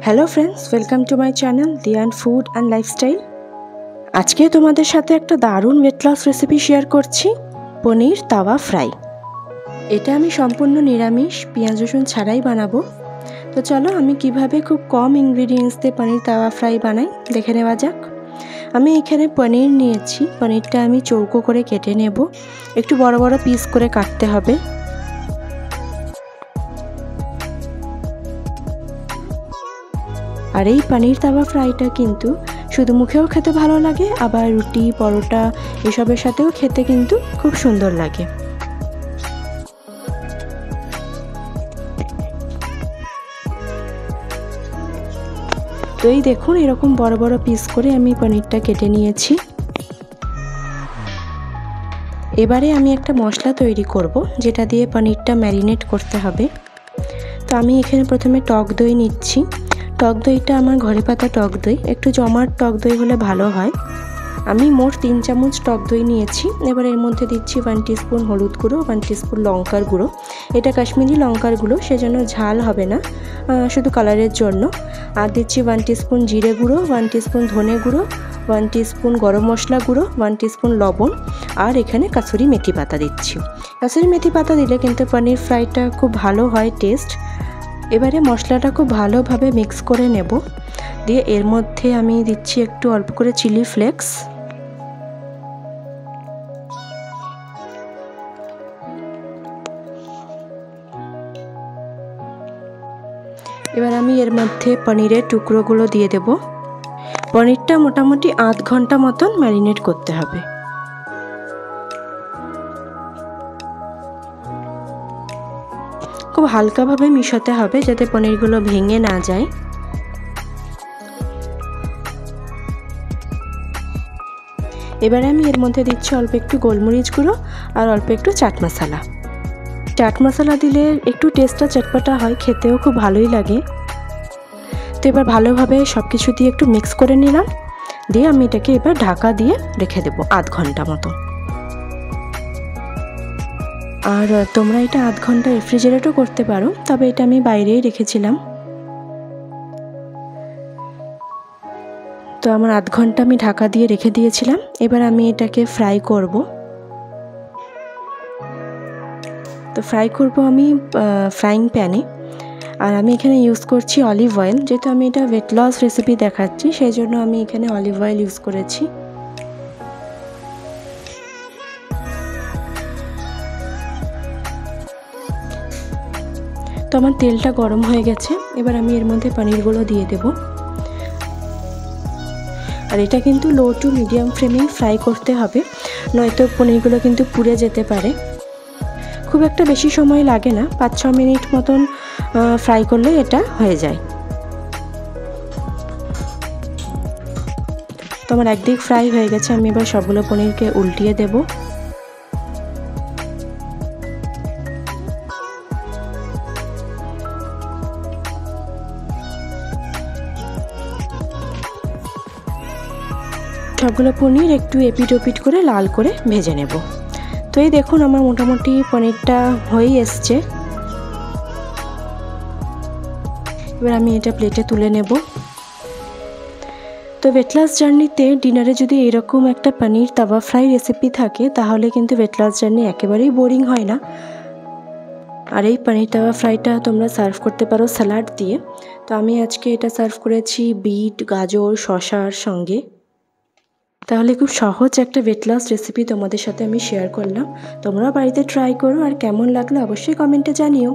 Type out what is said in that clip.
Hello friends, welcome to my channel Diyan food and lifestyle. আজকে তোমাদের সাথে একটা দারুণ ওয়েট লস রেসিপি শেয়ার করছি, পনির তাওয়া ফ্রাই। এটা আমি সম্পূর্ণ নিরামিষ, পেঁয়াজ রসুন ছাড়াই বানাবো। তো চলো আমি কিভাবে খুব কম ইনগ্রিডিয়েন্টস দিয়ে পনির তাওয়া ফ্রাই বানাই দেখে নেওয়া যাক। আমি এখানে পনির নিয়েছি, পনিরটা আমি চৌকো করে কেটে নেব, একটু বড় বড় পিস করে কাটতে হবে। আর এই পনির তাওয়া ফ্রাইটা কিন্তু শুধু মুখেও খেতে ভালো লাগে, আবার রুটি পরোটা এসবের সাথেও খেতে কিন্তু খুব সুন্দর লাগে। তো এই দেখুন, এরকম বড় বড় পিস করে আমি পনিরটা কেটে নিয়েছি। এবারে আমি একটা মশলা তৈরি করব, যেটা দিয়ে পনিরটা ম্যারিনেট করতে হবে। তো আমি এখানে প্রথমে টক দই নিচ্ছি। টক দইটা আমার ঘরে পাতা টক দই, একটু জমাট টক দই হলে ভালো হয়। আমি মোট 3 চামচ টক দই নিয়েছি। এবার এর মধ্যে দিচ্ছি 1 টিস্পুন হলুদ গুঁড়ো, 1 টিস্পুন লঙ্কার গুঁড়ো। এটা কাশ্মীরি লঙ্কার গুঁড়ো, সেজন্য ঝাল হবে না, শুধু কালারের জন্য। আর দিচ্ছি 1 টিস্পুন জিরে গুঁড়ো, 1 টিস্পুন ধনে গুঁড়ো, 1 টিস্পুন গরম মশলা গুঁড়ো, 1 টিস্পুন লবণ। আর এখানে কাসুরি মেথি পাতা দিচ্ছি। কাসুরি মেথি পাতা দিলে কিন্তু পনির ফ্রাইটা খুব ভালো হয় টেস্ট। এবারে মশলাটা খুব ভালোভাবে মিক্স করে নেব। দিয়ে এর মধ্যে আমি দিচ্ছি একটু অল্প করে চিলি ফ্লেক্স। এবার আমি এর মধ্যে পনিরের টুকরোগুলো দিয়ে দেব। পনিরটা মোটামুটি আধ ঘন্টা মতন ম্যারিনেট করতে হবে। খুব হালকাভাবে মিশাতে হবে যাতে পনিরগুলো ভেঙে না যায়। এবারে আমি এর মধ্যে দিচ্ছি অল্প একটু গোলমরিচ গুঁড়ো আর অল্প একটু চাট মশলা। চাট মশলা দিলে একটু টেস্টটা চটপটা হয়, খেতেও খুব ভালোই লাগে। তো এবার ভালোভাবে সব কিছু দিয়ে একটু মিক্স করে নিলাম। দিয়ে আমি এটাকে এবার ঢাকা দিয়ে রেখে দেবো আধ ঘন্টা মতো। আর তোমরা এটা আধ ঘন্টা রেফ্রিজারেটও করতে পারো, তবে এটা আমি বাইরেই রেখেছিলাম। তো আমার আধ ঘন্টা আমি ঢাকা দিয়ে রেখে দিয়েছিলাম। এবার আমি এটাকে ফ্রাই করব। তো ফ্রাই করব আমি ফ্রাইং প্যানে। আর আমি এখানে ইউজ করছি অলিভ অয়েল, যেহেতু আমি এটা ওয়েট লস রেসিপি দেখাচ্ছি সেই জন্য আমি এখানে অলিভ অয়েল ইউজ করেছি। তো আমার তেলটা গরম হয়ে গেছে। এবার আমি এর মধ্যে পনিরগুলো দিয়ে দেব। আর এটা কিন্তু লো টু মিডিয়াম ফ্লেমেই ফ্রাই করতে হবে, নয়তো পনিরগুলো কিন্তু পুড়ে যেতে পারে। খুব একটা বেশি সময় লাগে না, 5-6 মিনিট মতন ফ্রাই করলে এটা হয়ে যায়। তো আমার একদিক ফ্রাই হয়ে গেছে, আমি এবার সবগুলো পনিরকে উল্টিয়ে দেব। সবগুলো পনির একটু এপিট ওপিট করে লাল করে ভেজে নেব। তো এই দেখুন, আমার মোটামুটি পনিরটা হয়েই এসছে। এবার আমি এটা প্লেটে তুলে নেব। তো ওয়েট লস জার্নিতে ডিনারে যদি এরকম একটা পনির তাওয়া ফ্রাই রেসিপি থাকে তাহলে কিন্তু ওয়েট লস জার্নি একেবারেই বোরিং হয় না। আর এই পনির তাওয়া ফ্রাইটা তোমরা সার্ভ করতে পারো স্যালাড দিয়ে। তো আমি আজকে এটা সার্ভ করেছি বিট, গাজর, শসার সঙ্গে। তাহলে খুব সহজ একটা ওয়েট লস রেসিপি তোমাদের সাথে আমি শেয়ার করলাম। তোমরাও বাড়িতে ট্রাই করো, আর কেমন লাগলো অবশ্যই কমেন্টে জানিও।